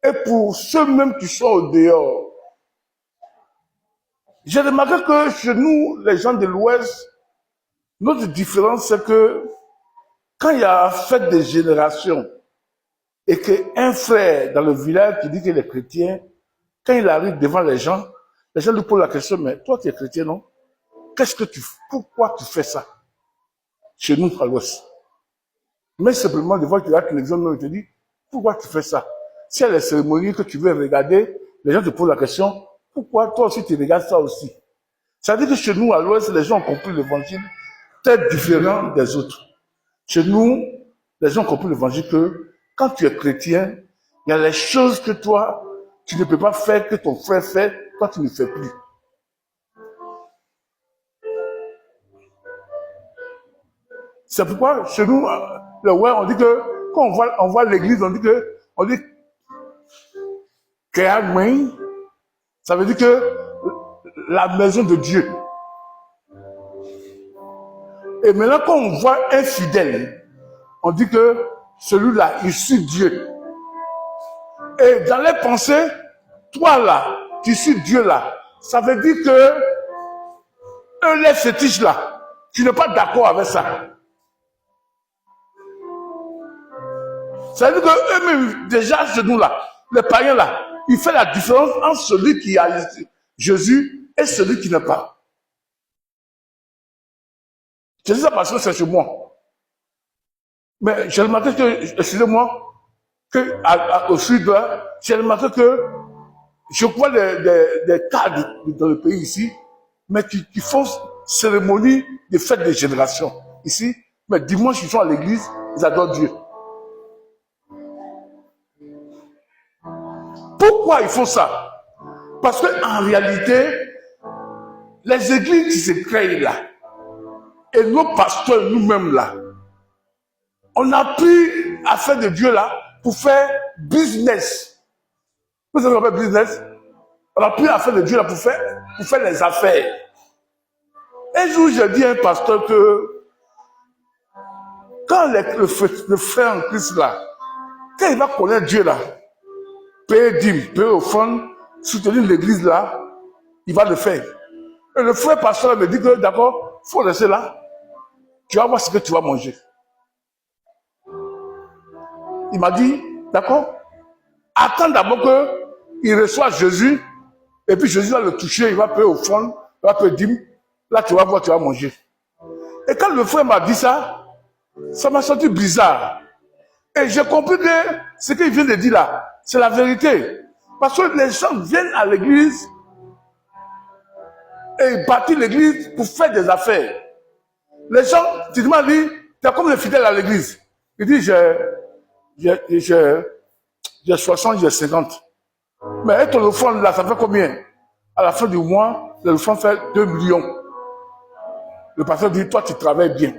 et pour ceux-mêmes qui sont au dehors. J'ai remarqué que chez nous, les gens de l'Ouest, notre différence, c'est que quand il y a fête des générations et qu'un frère dans le village qui dit qu'il est chrétien, quand il arrive devant les gens lui posent la question, mais toi tu es chrétien, non? Pourquoi tu fais ça? Chez nous, à l'Ouest. Mais simplement, devant tu regardes la télévision, il te dit, pourquoi tu fais ça? Si il y a les cérémonies que tu veux regarder, les gens te posent la question, pourquoi toi aussi tu regardes ça aussi? Ça veut dire que chez nous, à l'Ouest, les gens ont compris l'évangile très différent des autres. Chez nous, les gens ont compris l'évangile que quand tu es chrétien, il y a les choses que toi, tu ne peux pas faire, que ton frère fait, toi tu ne fais plus. C'est pourquoi chez nous, on dit que quand on voit l'église, on dit Kéagouin, ça veut dire que la maison de Dieu. Et maintenant, quand on voit un fidèle, on dit que celui-là, il suit Dieu. Et dans les pensées, toi là, qui suis Dieu là, ça veut dire que eux, les fétiches là, tu n'es pas d'accord avec ça. Ça veut dire que eux-mêmes, déjà chez nous là, les païens là, ils font la différence entre celui qui a Jésus et celui qui n'a pas. Je dis ça parce que c'est chez moi. Mais j'ai remarqué que, excusez-moi, au sud, j'ai remarqué que je vois des cas dans le pays ici, mais qui font cérémonie de fête des générations ici, mais dimanche ils sont à l'église, ils adorent Dieu. Pourquoi ils font ça? Parce qu'en réalité, les églises qui se créent là, et nos pasteurs nous-mêmes là, on a pris affaire de Dieu là pour faire business. Vous savez ce qu'on appelle business? On a pris affaire de Dieu là pour faire les affaires. Un jour, j'ai dit à un pasteur que quand le frère en Christ là, quand il va connaître Dieu là, payer dîmes, payer offrande, soutenir l'église là, il va le faire. Et le frère pasteur me dit que d'accord, il faut rester là. Tu vas voir ce que tu vas manger. Il m'a dit, d'accord, attends d'abord qu'il reçoive Jésus, et puis Jésus va le toucher, il va payer offrande, il va payer dîmes. Là, tu vas voir, tu vas manger. Et quand le frère m'a dit ça, ça m'a senti bizarre. Et j'ai compris que ce qu'il vient de dire là, c'est la vérité. Parce que les gens viennent à l'église et ils bâtissent l'église pour faire des affaires. Les gens, tu m'as dit, tu es comme les fidèles à l'église. Il dit, j'ai 60, j'ai 50. Mais ton offrande là, ça fait combien? À la fin du mois, l'offrande fait 2 millions. Le pasteur dit, toi tu travailles bien.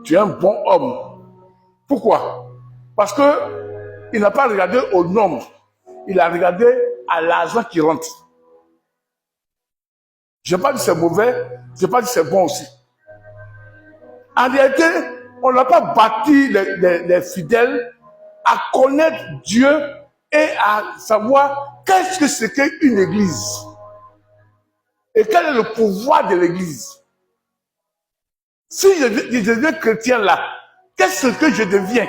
Tu es un bon homme. Pourquoi? Parce que il n'a pas regardé au nombre. Il a regardé à l'argent qui rentre. Je n'ai pas dit c'est mauvais, je n'ai pas dit c'est bon aussi. En réalité, on n'a pas bâti les fidèles à connaître Dieu et à savoir qu'est-ce que c'est qu'une église. Et quel est le pouvoir de l'église? Si je deviens chrétien là, qu'est-ce que je deviens?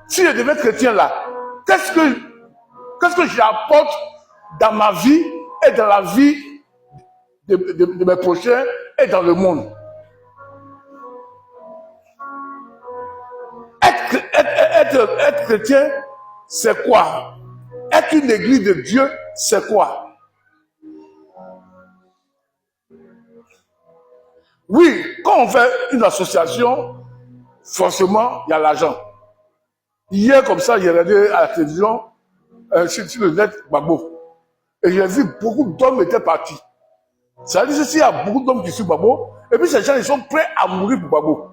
Si je deviens chrétien là, qu'est-ce que j'apporte dans ma vie et dans la vie de mes prochains et dans le monde? Être chrétien, c'est quoi? Être une église de Dieu, c'est quoi? Oui, quand on fait une association, forcément, il y a l'argent. Hier, comme ça, j'ai regardé à la télévision, sur le net, Gbagbo. Et j'ai vu beaucoup d'hommes étaient partis. Ça veut dire que s'il y a beaucoup d'hommes qui suivent Gbagbo, et puis ces gens, ils sont prêts à mourir pour Gbagbo.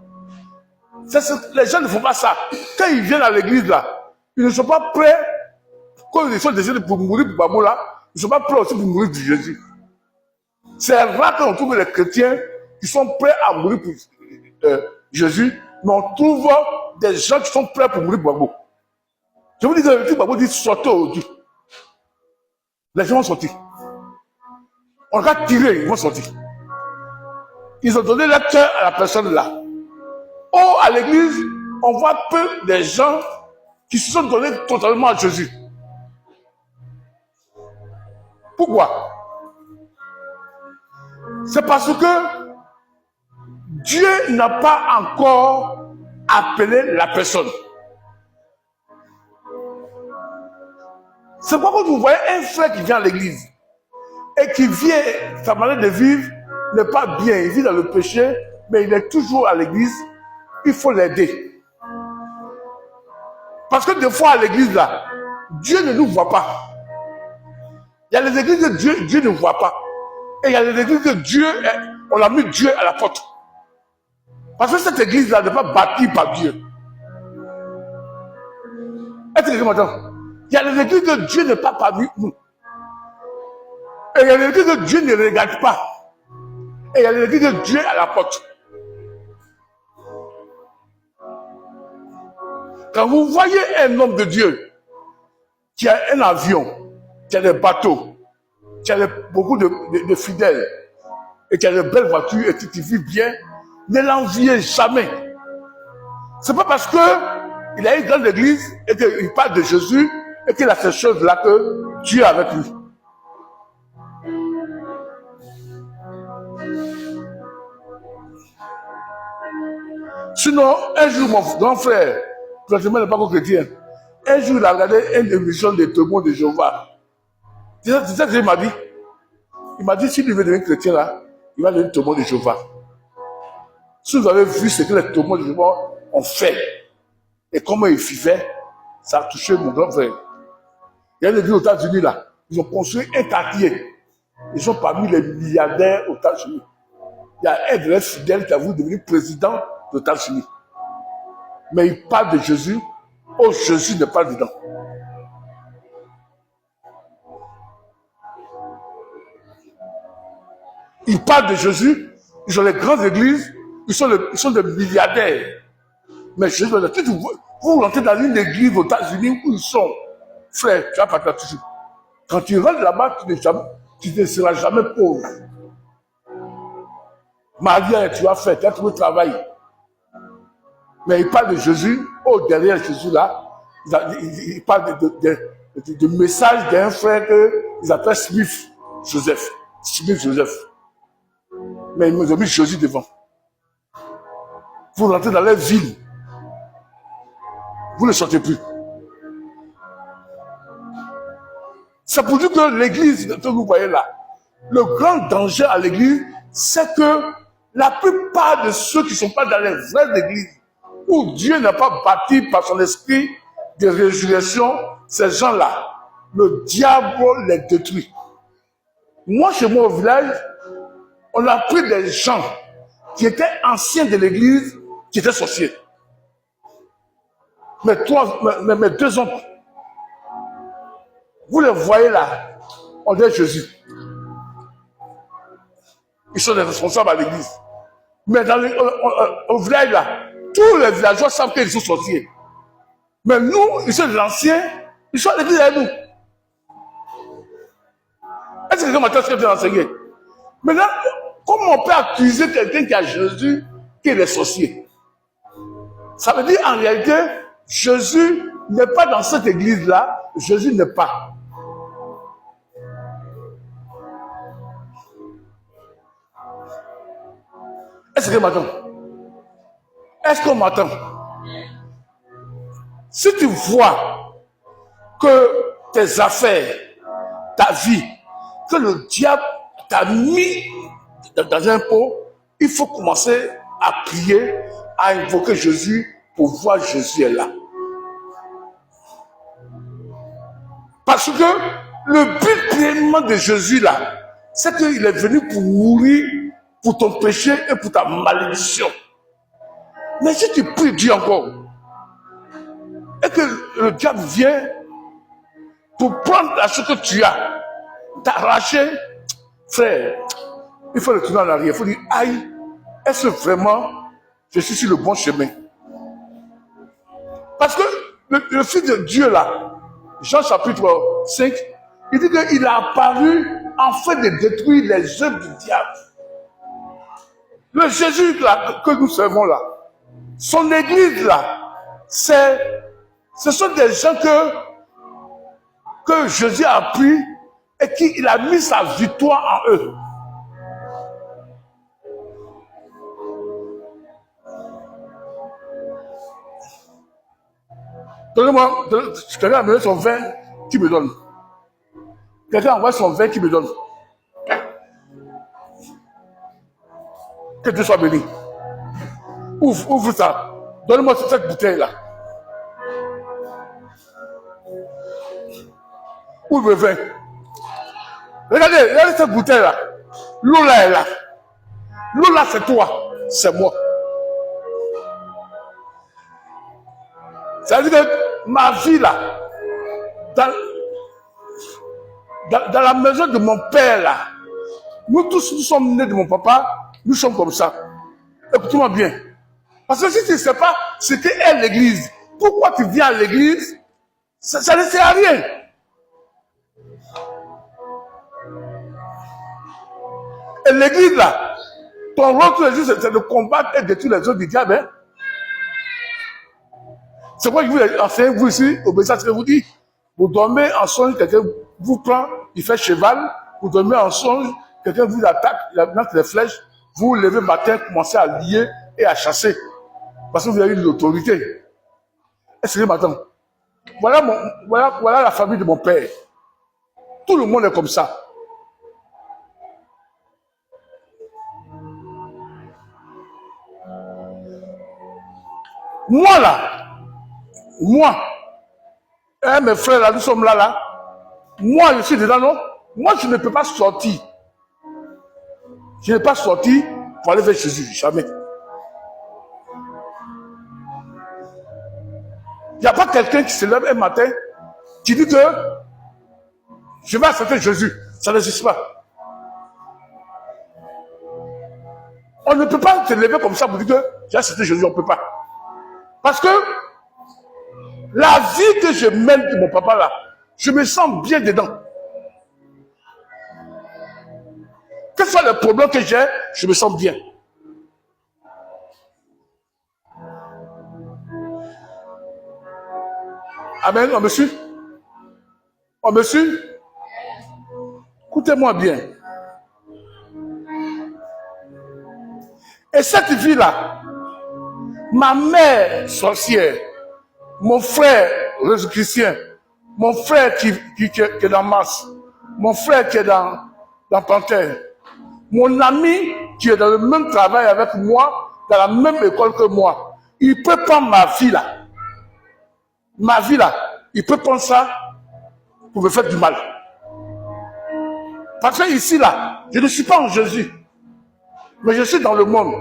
Les gens ne font pas ça. Quand ils viennent à l'église, là, ils ne sont pas prêts, quand ils sont décidés pour mourir pour Gbagbo, là, ils ne sont pas prêts aussi pour mourir pour Jésus. C'est rare qu'on trouve les chrétiens qui sont prêts à mourir pour Jésus, mais on trouve des gens qui sont prêts pour mourir pour Gbagbo. Je vous dis que le truc, vous dit sortez aujourd'hui. Les gens vont sortir. On va tirer, ils vont sortir. Ils ont donné leur cœur à la personne là. Or, à l'église, on voit peu des gens qui se sont donnés totalement à Jésus. Pourquoi? C'est parce que Dieu n'a pas encore appelé la personne. C'est pourquoi vous voyez un frère qui vient à l'église et qui vient, sa manière de vivre n'est pas bien, il vit dans le péché, mais il est toujours à l'église, il faut l'aider. Parce que des fois à l'église là, Dieu ne nous voit pas. Il y a les églises que Dieu ne voit pas. Et il y a les églises que Dieu, on a mis Dieu à la porte. Parce que cette église là n'est pas bâtie par Dieu. Est-ce que m'entend? Il y a les églises que Dieu n'est pas parmi nous. Et il y a les églises que Dieu ne regarde pas. Et il y a les églises que Dieu est à la porte. Quand vous voyez un homme de Dieu qui a un avion, qui a des bateaux, qui a beaucoup de fidèles, et qui a de belles voitures et qui vit bien, ne l'enviez jamais. C'est pas parce qu'il a une grande église et qu'il parle de Jésus et qu'il a ces choses-là que Dieu est avec lui. Sinon, un jour, mon grand frère, pratiquement n'est pas chrétien, un jour, il a regardé une émission de témoins de Jéhovah. C'est ça qu'il m'a dit. Il m'a dit, s'il veut devenir chrétien là, il va devenir témoin de Jéhovah. Si vous avez vu ce que les témoins de Jéhovah ont fait et comment ils vivaient, ça a touché mon grand frère. Il y a des villes aux États-Unis là, ils ont construit un quartier. Ils sont parmi les milliardaires aux États-Unis. Il y a un de leurs fidèles qui a voulu devenir président des États-Unis. Mais il parle de Jésus. Oh, Jésus n'est pas dedans. Ils parlent de Jésus. Ils ont les grandes églises. Ils sont des milliardaires. Mais Jésus, vous rentrez dans une église aux États-Unis où ils sont. Frère, tu vas pas toujours. Quand tu rentres là-bas, tu ne seras jamais pauvre. Maria, tu vas faire, tu vas trouver travail. Mais il parle de Jésus, oh, derrière Jésus là, il parle de message d'un frère qu'ils appellent Smith Joseph. Mais ils ont mis Jésus devant. Vous rentrez dans leur ville, vous ne sortez plus. C'est pour dire que l'église que vous voyez là, le grand danger à l'église, c'est que la plupart de ceux qui ne sont pas dans les vraies églises, où Dieu n'a pas bâti par son esprit de résurrection, ces gens-là, le diable les détruit. Moi, chez moi au village, on a pris des gens qui étaient anciens de l'église, qui étaient sorciers. Mes deux oncles, vous les voyez là, on dit Jésus. Ils sont les responsables à l'église. Mais au village là, tous les villageois savent qu'ils sont sorciers. Mais nous, ils sont les anciens, ils sont à l'église avec nous. Est-ce que quelqu'un m'entend ce que je vais enseigner? Maintenant, comment on peut accuser quelqu'un qui a Jésus qu'il est sorcier? Ça veut dire en réalité, Jésus n'est pas dans cette église-là, Jésus n'est pas. Est-ce que m'entend? Est-ce qu'on m'entend? Si tu vois que tes affaires, ta vie, que le diable t'a mis dans un pot, il faut commencer à prier, à invoquer Jésus pour voir Jésus est là. Parce que le but pleinement de Jésus là, c'est qu'il est venu pour mourir pour ton péché et pour ta malédiction. Mais si tu pries Dieu encore, et que le diable vient pour prendre la chose que tu as, t'arracher, frère, il faut retourner en arrière. Il faut dire, aïe, est-ce vraiment je suis sur le bon chemin? Parce que le Fils de Dieu là, Jean chapitre 5, il dit qu'il a apparu afin de détruire les œuvres du diable. Le Jésus là, que nous servons là, son église là, ce sont des gens que Jésus a pris et qu'il a mis sa victoire en eux. Donnez-moi, quelqu'un a amené son vin qui me donne. Quelqu'un envoie son vin qui me donne. Que Dieu soit béni. Ouvre ça. Donne-moi cette bouteille-là. Ouvre le vin. Regardez cette bouteille-là. L'eau là est là. L'eau là, c'est toi. C'est moi. Ça veut dire que ma vie là, dans la maison de mon père là, nous tous, nous sommes nés de mon papa, nous sommes comme ça. Écoute-moi bien. Parce que si tu ne sais pas ce qu'est l'église, pourquoi tu viens à l'église, ça ne sert à rien. Et l'église là, ton rôle tous les jours, c'est de combattre et détruire les œuvres du diable. Hein? C'est pourquoi je vous enseigne, vous ici, obéissez à ce que vous dites. Vous dormez en songe, quelqu'un vous prend, il fait cheval. Vous dormez en songe, quelqu'un vous attaque, il lance les flèches. Vous vous levez le matin, commencez à lier et à chasser. Parce que vous avez une autorité. Est-ce que maintenant, voilà la famille de mon père. Tout le monde est comme ça. Moi là, mes frères là, nous sommes là. Moi, je suis dedans, non? Moi, je ne peux pas sortir. Je n'ai pas sorti pour aller vers Jésus, jamais. Il n'y a pas quelqu'un qui se lève un matin, qui dit que je vais accepter Jésus. Ça n'existe pas. On ne peut pas se lever comme ça pour dire que j'ai accepté Jésus, on ne peut pas. Parce que la vie que je mène de mon papa là, je me sens bien dedans. Quels sont les problèmes que j'ai, je me sens bien. Amen, on me suit? On me suit? Écoutez-moi bien. Et cette vie-là, ma mère sorcière, mon frère chrétien, mon frère qui est dans Mars, mon frère qui est dans Panthère, mon ami qui est dans le même travail avec moi, dans la même école que moi, il peut prendre ma vie là. Ma vie là, il peut prendre ça pour me faire du mal. Parce que ici là, je ne suis pas en Jésus, mais je suis dans le monde.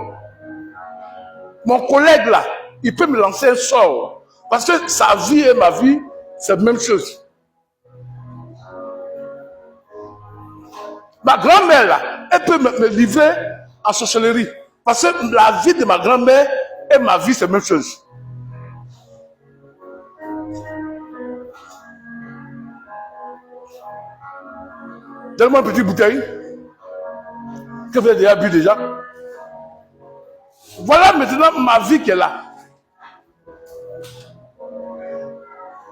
Mon collègue là, il peut me lancer un sort. Parce que sa vie et ma vie, c'est la même chose. Ma grand-mère là, elle peut me livrer en sorcellerie. Parce que la vie de ma grand-mère et ma vie, c'est la même chose. Donne-moi une petite bouteille que vous avez déjà bu déjà. Voilà maintenant ma vie qui est là.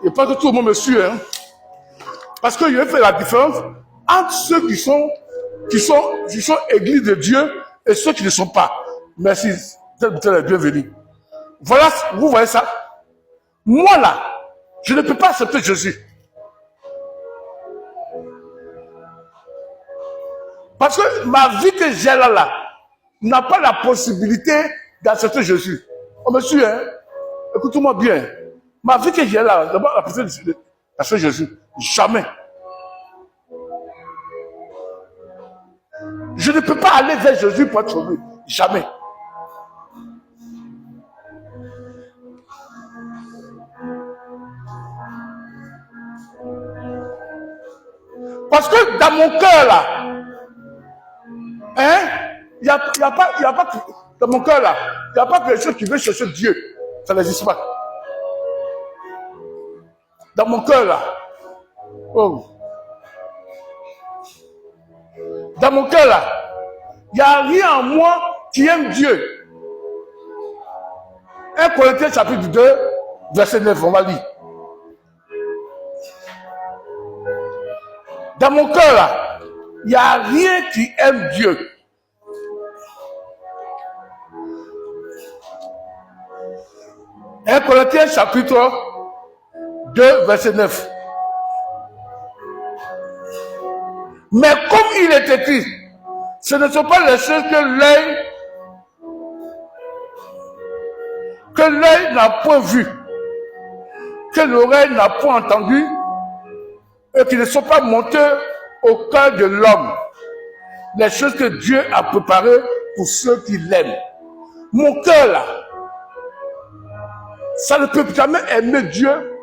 Et pas que tout le monde me suit. Hein. Parce que je vais faire la différence entre ceux qui sont église de Dieu et ceux qui ne sont pas. Merci. Cette bouteille est bienvenue. Voilà, vous voyez ça? Moi là, je ne peux pas accepter Jésus. Parce que ma vie que j'ai là, n'a pas la possibilité d'accepter Jésus. On me suit, hein? Écoute-moi bien. Ma vie que j'ai là, d'abord la possibilité d'accepter Jésus. Jamais. Je ne peux pas aller vers Jésus pour être sauvé. Jamais. Parce que dans mon cœur là, hein, il n'y a pas dans mon cœur là, il n'y a pas quelque chose qui veut chercher Dieu. Ça n'existe pas. Dans mon cœur là. Oh. Dans mon cœur là. Il n'y a rien en moi qui aime Dieu. 1 Corinthiens chapitre 2, verset 9, on va lire. Dans mon cœur là, il n'y a rien qui aime Dieu. Un Corinthiens chapitre 2, verset 9. Mais comme il est écrit, ce ne sont pas les choses que l'œil n'a point vu, que l'oreille n'a point entendu, et qui ne sont pas montées au cœur de l'homme. Les choses que Dieu a préparées pour ceux qui l'aiment. Mon cœur là, ça ne peut jamais aimer Dieu.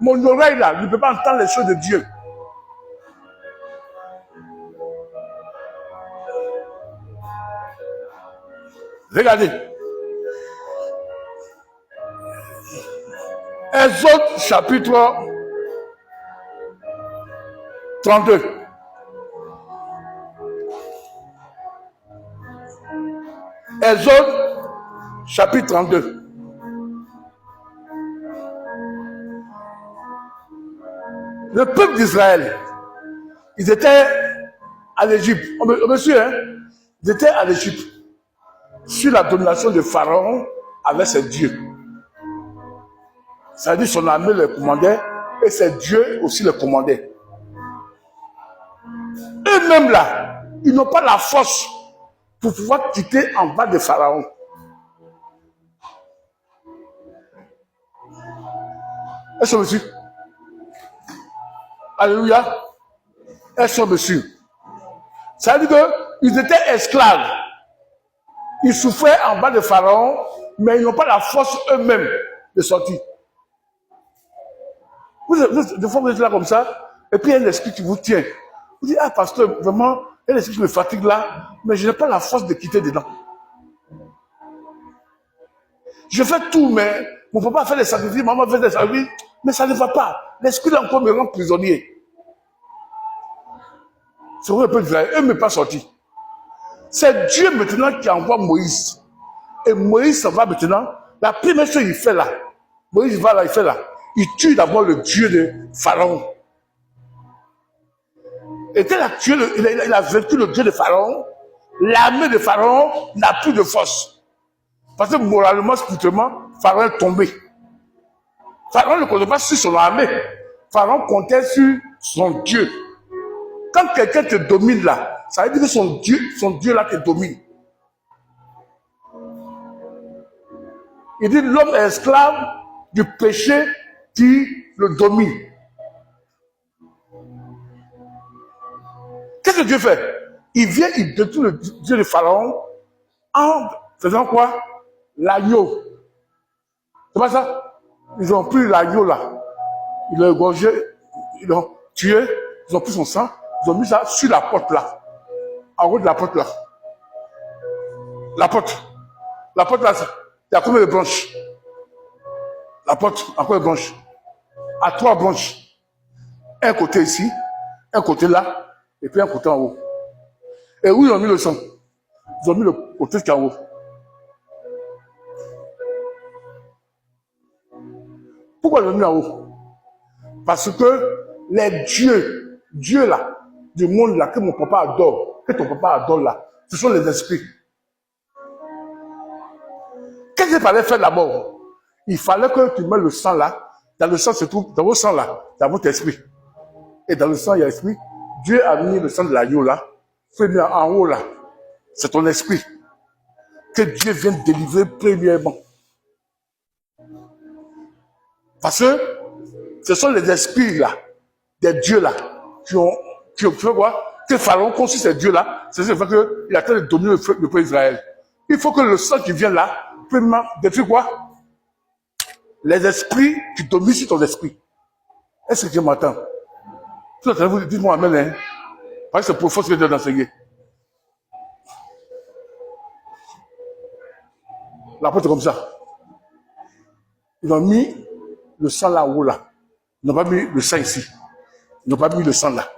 Mon oreille là ne peut pas entendre les choses de Dieu. Regardez. Exode chapitre 32. Exode chapitre 32. Le peuple d'Israël, ils étaient à l'Égypte. On me suit, hein? Ils étaient à l'Égypte. Sur la domination de Pharaon avec ses dieux. Ça veut dire que son armée le commandait et ses dieux aussi le commandaient. Eux-mêmes là, ils n'ont pas la force pour pouvoir quitter en bas de Pharaon. Est-ce que monsieur? Alléluia. Est-ce que monsieur? Ça veut dire qu'ils étaient esclaves. Ils souffraient en bas de Pharaon, mais ils n'ont pas la force eux-mêmes de sortir. Des fois, vous êtes là comme ça, et puis il y a un esprit qui vous tient. Vous dites, ah, pasteur, vraiment, il y a un esprit qui me fatigue là, mais je n'ai pas la force de quitter dedans. Je fais tout, mais mon papa fait des sacrifices, maman fait des sacrifices, mais ça ne va pas. L'esprit encore me rend prisonnier. C'est vrai, eux ne m'ont pas sorti. C'est Dieu maintenant qui envoie Moïse. Et Moïse s'en va maintenant. La première chose qu'il fait là, Moïse va là, il fait là. Il tue d'abord le Dieu de Pharaon. Et tel il a vaincu le Dieu de Pharaon. L'armée de Pharaon n'a plus de force. Parce que moralement, spirituellement, Pharaon est tombé. Pharaon ne comptait pas sur son armée. Pharaon comptait sur son Dieu. Quand quelqu'un te domine là, ça veut dire que son Dieu là te domine. Il dit l'homme est esclave du péché qui le domine. Qu'est-ce que Dieu fait? Il vient, il détruit le Dieu de Pharaon en faisant quoi? L'agneau. C'est pas ça? Ils ont pris l'agneau là. Ils l'ont égorgé, ils l'ont tué, ils ont pris son sang, ils ont mis ça sur la porte là. En haut de la porte là. La porte là, il y a combien de branches? La porte, à combien de branches? À 3 branches. Un côté ici, un côté là, et puis un côté en haut. Et où ils ont mis le sang? Ils ont mis le côté qui est en haut. Pourquoi ils l'ont mis en haut? Parce que les Dieu là, du monde là, que mon papa adore, que ton papa adore là, ce sont les esprits. Qu'est-ce qu'il fallait faire d'abord? Il fallait que tu mets le sang là. Dans le sang se trouve, dans votre sang là, dans votre esprit. Et dans le sang, il y a l'esprit. Dieu a mis le sang de l'agneau là, premier en haut là. C'est ton esprit que Dieu vient de délivrer premièrement. Parce que ce sont les esprits là, des dieux là, qui ont fait quoi? Que Pharaon construit ces dieux là, c'est ce qui fait qu'il a tenté de dominer le peuple d'Israël. Il faut que le sang qui vient là, premièrement, détruit quoi? Les esprits qui dominent sur ton esprit. Est-ce que tu m'entends? Dites-moi amen, hein? Parce que c'est pour force que Dieu doit enseigner. La porte est comme ça. Ils ont mis le sang là-haut là. Ils n'ont pas mis le sang ici. Ils n'ont pas mis le sang là.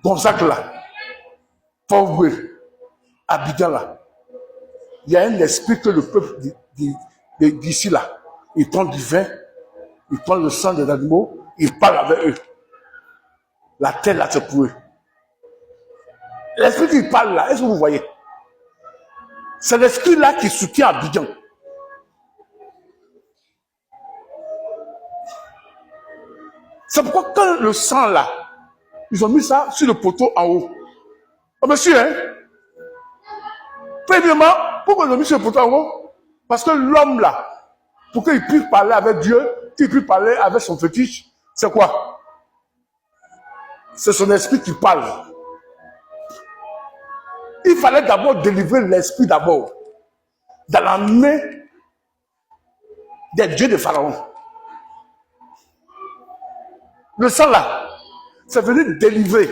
Gonzague là, Pauvre, Abidjan là, il y a un esprit que le peuple d'ici là, ils prennent du vin, ils prennent le sang des animaux, ils parlent avec eux. La terre là, c'est pour eux. L'esprit qui parle là, est-ce que vous voyez? C'est l'esprit là qui soutient Abidjan. C'est pourquoi quand le sang là, ils ont mis ça sur le poteau en haut. Oh monsieur, hein? Premièrement, pourquoi ils ont mis sur le poteau en haut? Parce que l'homme là, pour qu'il puisse parler avec Dieu, qu'il puisse parler avec son fétiche, c'est quoi? C'est son esprit qui parle. Il fallait d'abord délivrer l'esprit d'abord dans la main des dieux de Pharaon. Le sang là, c'est venu délivrer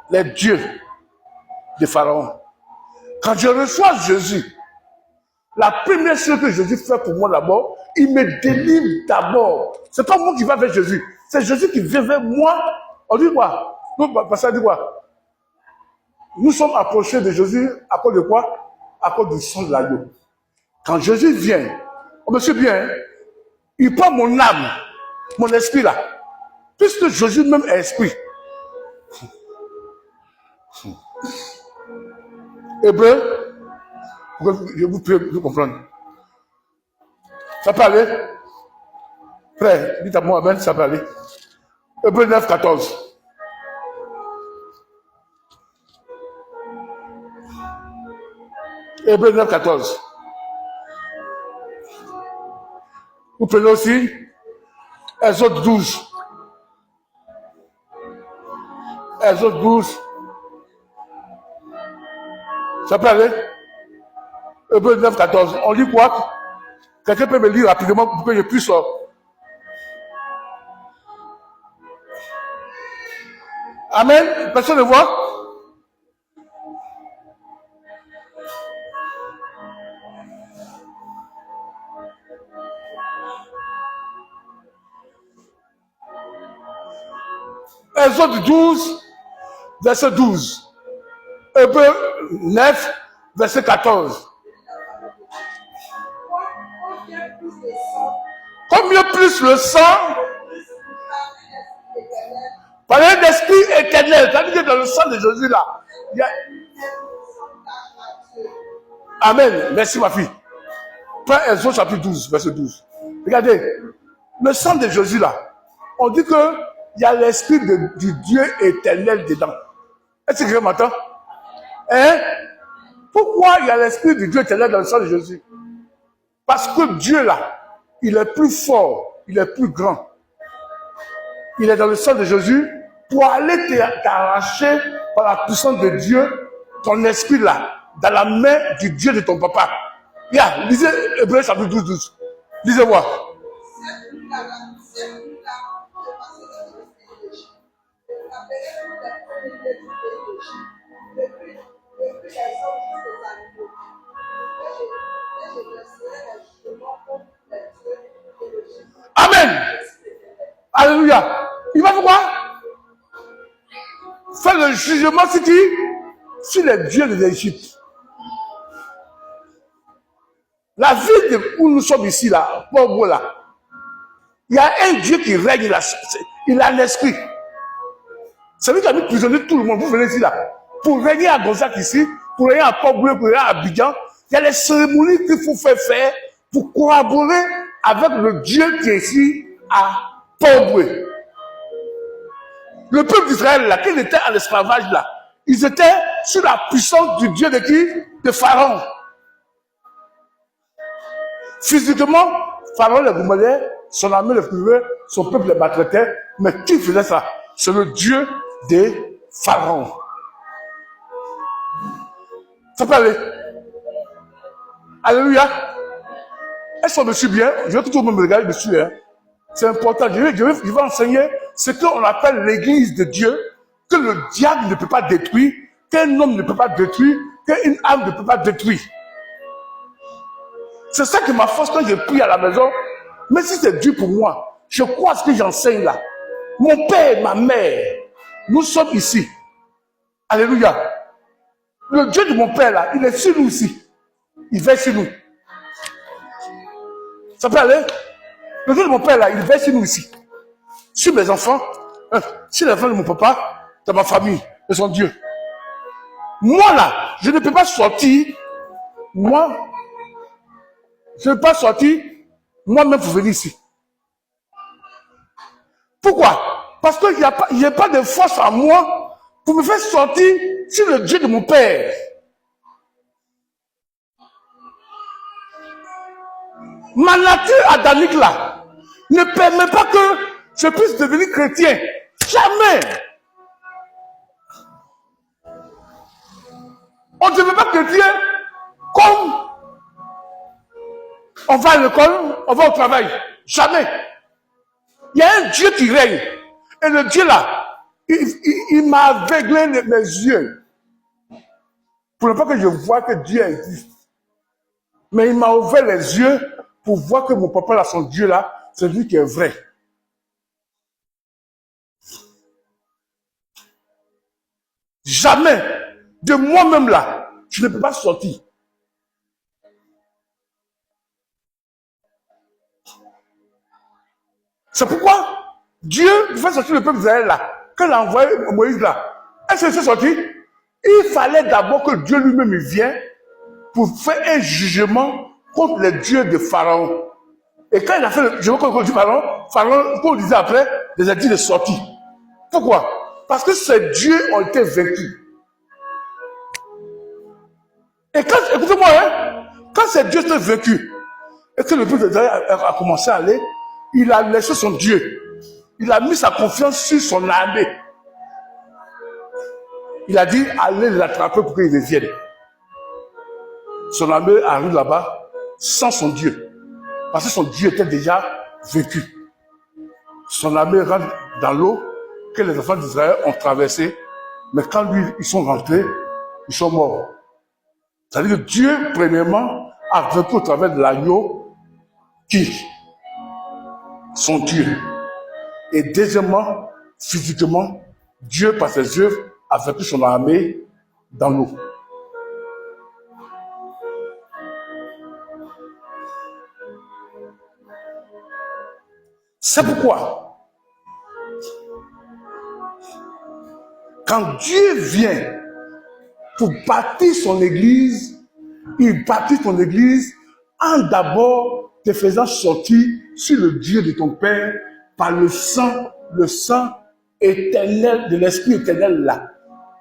les dieux de Pharaon. Quand je reçois Jésus, la première chose que Jésus fait pour moi d'abord, il me délivre d'abord. C'est pas moi qui vais vers Jésus, c'est Jésus qui vient vers moi. On dit quoi? Ça dit quoi? Nous sommes approchés de Jésus à cause de quoi? À cause du sang de l'agneau. Quand Jésus vient, oh monsieur bien, hein, il prend mon âme, mon esprit là. Puisque Jésus même est esprit. Hébreu, je vous prie de comprendre. Ça peut aller? Frère, dites à moi, amen, ça peut aller. Hébreu 9, 14. Hébreu 9, 14. Vous prenez aussi Exode 12. Exode 12. Ça peut aller? Hébreu 9, 14. On lit quoi? Quelqu'un peut me lire rapidement pour que je puisse... Amen. Personne ne voit? Exode 12, verset 12. Hébreu 9, verset 14. Combien plus le sang par un esprit éternel, c'est-à-dire que dans le sang de Jésus là, il y a... Amen. Merci ma fille. Prends Exode chapitre 12, verset 12. Regardez, le sang de Jésus là, on dit que il y a l'esprit du Dieu éternel dedans. Est-ce que je m'entends? Hein? Pourquoi il y a l'esprit du Dieu éternel dans le sang de Jésus? Parce que Dieu là, il est plus fort, il est plus grand. Il est dans le sang de Jésus pour aller t'arracher par la puissance de Dieu, ton esprit là, dans la main du Dieu de ton papa. Lisez Hébreu chapitre 12, 12. Lisez-moi. Amen. Alléluia. Il va faire quoi? Faire le jugement sur qui? Sur les dieux de l'Égypte. La ville où nous sommes ici, là, pauvre là, il y a un Dieu qui règne là. Il a l'esprit. C'est lui qui a mis prisonnier tout le monde. Vous venez ici là. Pour régner à Gonzague ici, pour régner à Port-Boué, pour régner à Abidjan, il y a les cérémonies qu'il faut faire pour collaborer avec le Dieu qui est ici à Port-Boué. Le peuple d'Israël là, quand il était à l'esclavage là, ils étaient sous la puissance du Dieu de qui? De Pharaon. Physiquement, Pharaon les goumellait, son armée les privait, son peuple les maltraitait, mais qui faisait ça? C'est le Dieu des Pharaons. Ça peut aller. Alléluia. Est-ce qu'on me suit bien? Je vais toujours me regarder dessus. Hein. C'est important. Je vais enseigner ce qu'on appelle l'église de Dieu, que le diable ne peut pas détruire, qu'un homme ne peut pas détruire, qu'une âme ne peut pas détruire. C'est ça qui m'a force quand je prie à la maison. Mais si c'est dur pour moi, je crois ce que j'enseigne là. Mon père, ma mère, nous sommes ici. Alléluia. Le Dieu de mon père là, il est sur nous ici. Il veille sur nous. Ça peut aller? Le Dieu de mon père là, il veille sur nous ici. Sur mes enfants, sur les enfants de mon papa, de ma famille, de son Dieu. Moi là, je ne peux pas sortir. Moi, je ne peux pas sortir moi-même pour venir ici. Pourquoi? Parce qu'il n'y a pas de force en moi pour me faire sortir sur le Dieu de mon père. Ma nature adamique là ne permet pas que je puisse devenir chrétien. Jamais. On ne devient pas chrétien comme on va à l'école, on va au travail. Jamais. Il y a un Dieu qui règne. Et le Dieu là, il m'a aveuglé mes yeux. Pour ne pas que je vois que Dieu existe. Mais il m'a ouvert les yeux pour voir que mon papa là, son Dieu là, c'est lui qui est vrai. Jamais, de moi-même là, je ne peux pas sortir. C'est pourquoi Dieu fait sortir le peuple d'Israël là. Quand il a envoyé Moïse là, est-ce que c'est sorti? Il fallait d'abord que Dieu lui-même vienne pour faire un jugement contre les dieux de Pharaon. Et quand il a fait le jugement contre le Pharaon, Pharaon, comme on disait après, les a dit de sortir. Pourquoi? Parce que ces dieux ont été vaincus. Et quand, écoutez-moi, hein, quand ces dieux étaient vaincus, et que le peuple d'Israël a commencé à aller, il a laissé son Dieu. Il a mis sa confiance sur son armée. Il a dit, allez l'attraper pour qu'il revienne. Son armée arrive là-bas sans son Dieu. Parce que son Dieu était déjà vaincu. Son armée rentre dans l'eau que les enfants d'Israël ont traversé. Mais quand ils sont rentrés, ils sont morts. C'est-à-dire que Dieu, premièrement, a vaincu au travers de l'agneau qui? Son Dieu. Et deuxièmement, physiquement, Dieu, par ses œuvres, a vaincu son armée dans l'eau. C'est pourquoi, quand Dieu vient pour bâtir son église, il bâtit son église en d'abord te faisant sortir sur le Dieu de ton Père par le sang éternel de l'Esprit éternel là,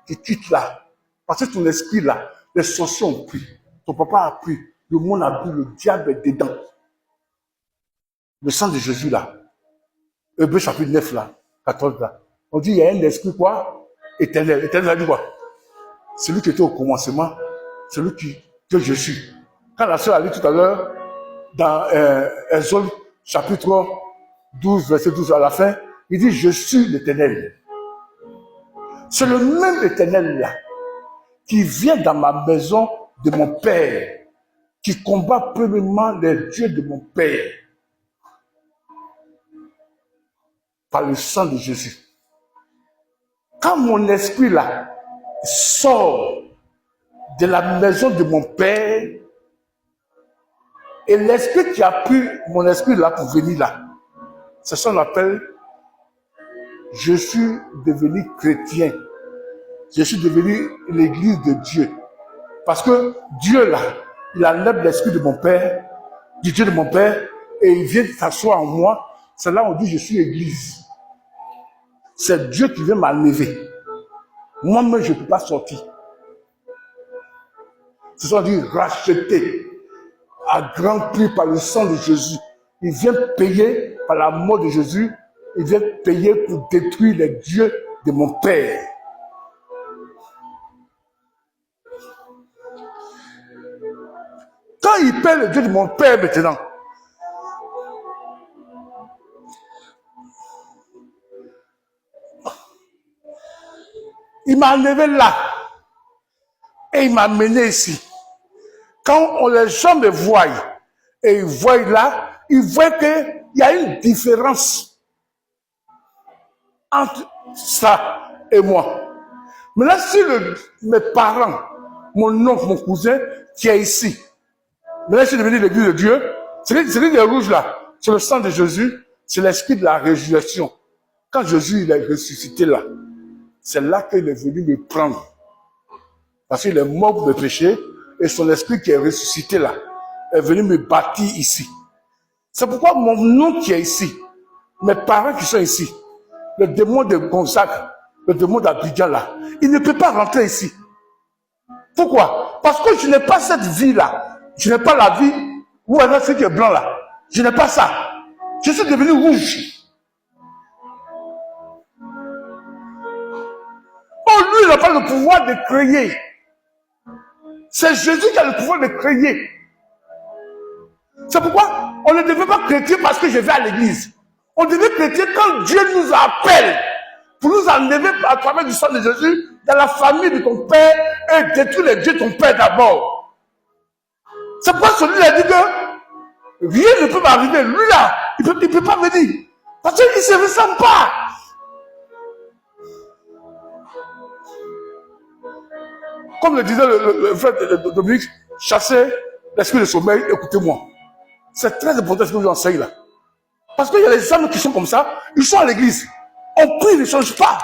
qui quitte là. Parce que ton esprit là, les sorciers ont pris, ton papa a pris, le monde a pris, le diable est dedans. Le sang de Jésus là, Hébreux chapitre 9 là, 14 là, on dit il y a un esprit quoi? Éternel. Éternel, ça dit quoi? Celui qui était au commencement, celui que je suis. Quand la sœur a lu tout à l'heure, dans Exode chapitre 12, verset 12 à la fin, il dit, je suis l'Éternel. C'est le même Éternel là, qui vient dans ma maison de mon Père, qui combat premièrement les dieux de mon Père, par le sang de Jésus. Quand mon esprit là sort de la maison de mon Père, et l'esprit qui a pris mon esprit là pour venir là, c'est ça qu'on appelle, je suis devenu chrétien. Je suis devenu l'église de Dieu. Parce que Dieu là, il enlève l'esprit de mon Père, du Dieu de mon Père, et il vient s'asseoir en moi. C'est là où on dit je suis église. C'est Dieu qui vient m'enlever. Moi-même, je ne peux pas sortir. C'est ça qu'on dit racheter à grand prix par le sang de Jésus. Il vient payer par la mort de Jésus. Il vient payer pour détruire les dieux de mon Père. Quand il paie le Dieu de mon Père maintenant, il m'a enlevé là et il m'a amené ici. Quand les gens me voient, Et il voit là, il voit qu'il y a une différence entre ça et moi. Maintenant, si mes parents, mon oncle, mon cousin, qui est ici, maintenant je suis devenu l'église de Dieu, c'est les rouges là, c'est le sang de Jésus, c'est l'esprit de la résurrection. Quand Jésus il est ressuscité là, c'est là qu'il est venu me prendre. Parce qu'il est mort de péché et son esprit qui est ressuscité là est venu me bâtir ici. C'est pourquoi mon nom qui est ici, mes parents qui sont ici, le démon de Gonzague, le démon d'Abidjan là, il ne peut pas rentrer ici. Pourquoi? Parce que je n'ai pas cette vie là. Je n'ai pas la vie où il y a ce qui est blanc là. Je n'ai pas ça. Je suis devenu rouge. Oh, lui, il n'a pas le pouvoir de créer. C'est Jésus qui a le pouvoir de créer. C'est pourquoi on ne devait pas chrétien parce que je vais à l'église. On devait chrétien quand Dieu nous appelle pour nous enlever à travers du sang de Jésus dans la famille de ton père et détruire les dieux de ton père d'abord. C'est pourquoi celui-là dit que rien ne peut m'arriver. Lui là, il ne peut pas venir. Parce qu'il ne se ressemble pas. Comme le disait le frère de Dominique, chassez l'esprit de sommeil, écoutez-moi. C'est très important ce que je vous enseigne là. Parce qu'il y a des hommes qui sont comme ça, ils sont à l'église. On prie, ils ne changent pas.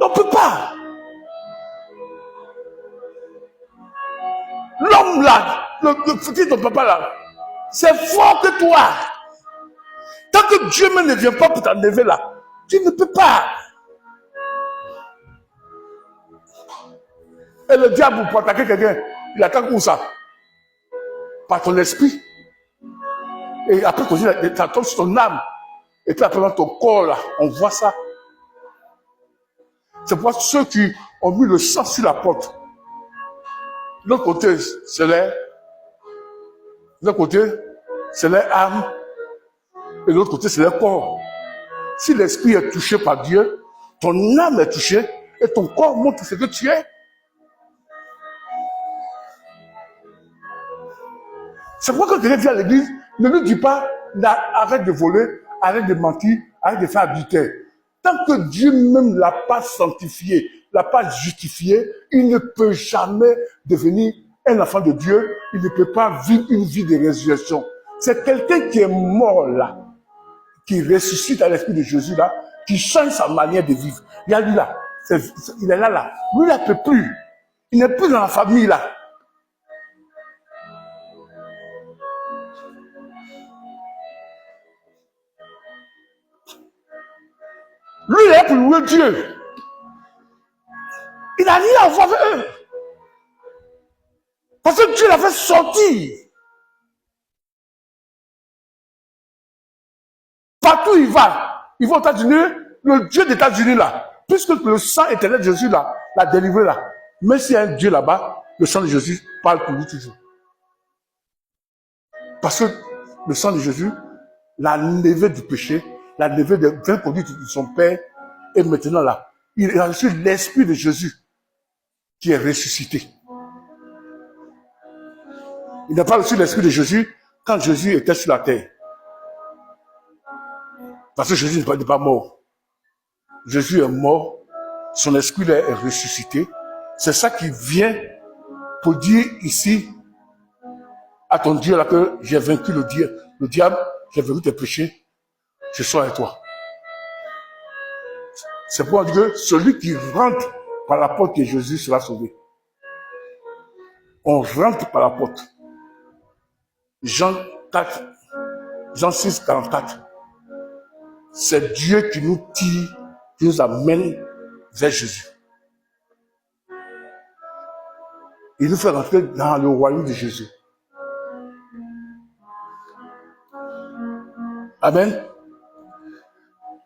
On ne peut pas. L'homme là, le petit de ton papa là, c'est fort que toi. Tant que Dieu même ne vient pas pour t'enlever là, tu ne peux pas. Et le diable, pour attaquer quelqu'un, il attaque où ça? Par ton esprit. Et après, quand il tombe sur ton âme. Et puis après, dans ton corps, là, on voit ça. C'est pour ceux qui ont mis le sang sur la porte. De l'autre côté, c'est les âmes. Et de l'autre côté, c'est les corps. Si l'esprit est touché par Dieu, ton âme est touchée et ton corps montre ce que tu es. C'est pourquoi quand quelqu'un vient à l'église, ne lui dis pas arrête de voler, arrête de mentir, arrête de faire adultère. Tant que Dieu même ne l'a pas sanctifié, ne l'a pas justifié, il ne peut jamais devenir un enfant de Dieu, il ne peut pas vivre une vie de résurrection. C'est quelqu'un qui est mort là, qui ressuscite à l'esprit de Jésus là, qui change sa manière de vivre. Il y a lui là, il est là. Lui là ne peut plus. Il n'est plus dans la famille là. Lui, il est là pour louer Dieu. Il n'a rien à voir avec eux. Parce que Dieu l'a fait sortir. Partout où il va aux États-Unis, le Dieu des États-Unis là, puisque le sang éternel de Jésus là, l'a délivré là. Mais s'il y a un Dieu là-bas, le sang de Jésus parle pour lui toujours. Parce que le sang de Jésus l'a enlevé du péché, l'a enlevé des 20 produits de son Père, et maintenant là, il a reçu l'esprit de Jésus qui est ressuscité. Il n'a pas reçu l'esprit de Jésus quand Jésus était sur la terre. Parce que Jésus n'est pas mort. Jésus est mort, son esprit est ressuscité. C'est ça qui vient pour dire ici à ton Dieu là que j'ai vaincu le diable, j'ai vaincu tes péchés, je suis avec toi. C'est pour dire que celui qui rentre par la porte de Jésus sera sauvé. On rentre par la porte. Jean 6, 44. C'est Dieu qui nous tire, qui nous amène vers Jésus. Il nous fait rentrer dans le royaume de Jésus. Amen.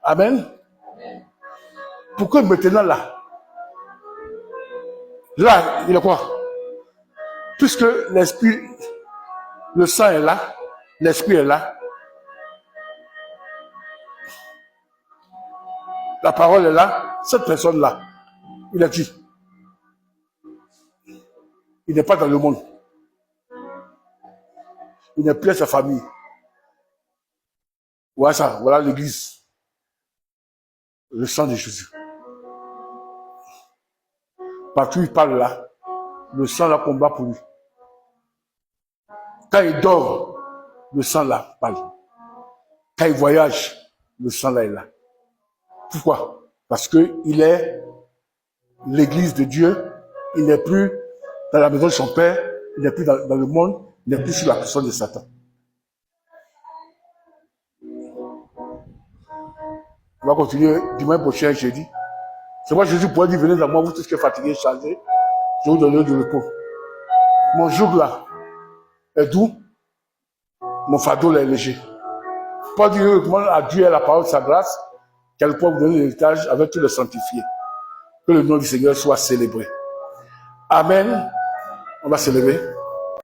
Amen. Pourquoi maintenant là? Là, il est quoi? Puisque l'esprit, le sang est là, l'esprit est là, la parole est là, cette personne-là, Il a dit, il n'est pas dans le monde. Il n'est plus à sa famille. Voilà ça, voilà l'église. Le sang de Jésus. Partout où il parle là, le sang là combat pour lui. Quand il dort, le sang là parle. Quand il voyage, le sang là est là. Pourquoi? Parce qu'il est l'église de Dieu. Il n'est plus dans la maison de son père. Il n'est plus dans le monde. Il n'est plus sous la personne de Satan. On va continuer dimanche prochain, jeudi. C'est moi Jésus pourrait dire, venez dans moi, vous tous qui êtes fatigués, chargés, je vous donnerai du repos. Mon joug là est doux, mon fardeau là est léger. Paul dit, recommande à Dieu et à la parole de sa grâce, qu'elle peut vous donner l'héritage avec tous les sanctifiés. Que le nom du Seigneur soit célébré. Amen. On va se lever.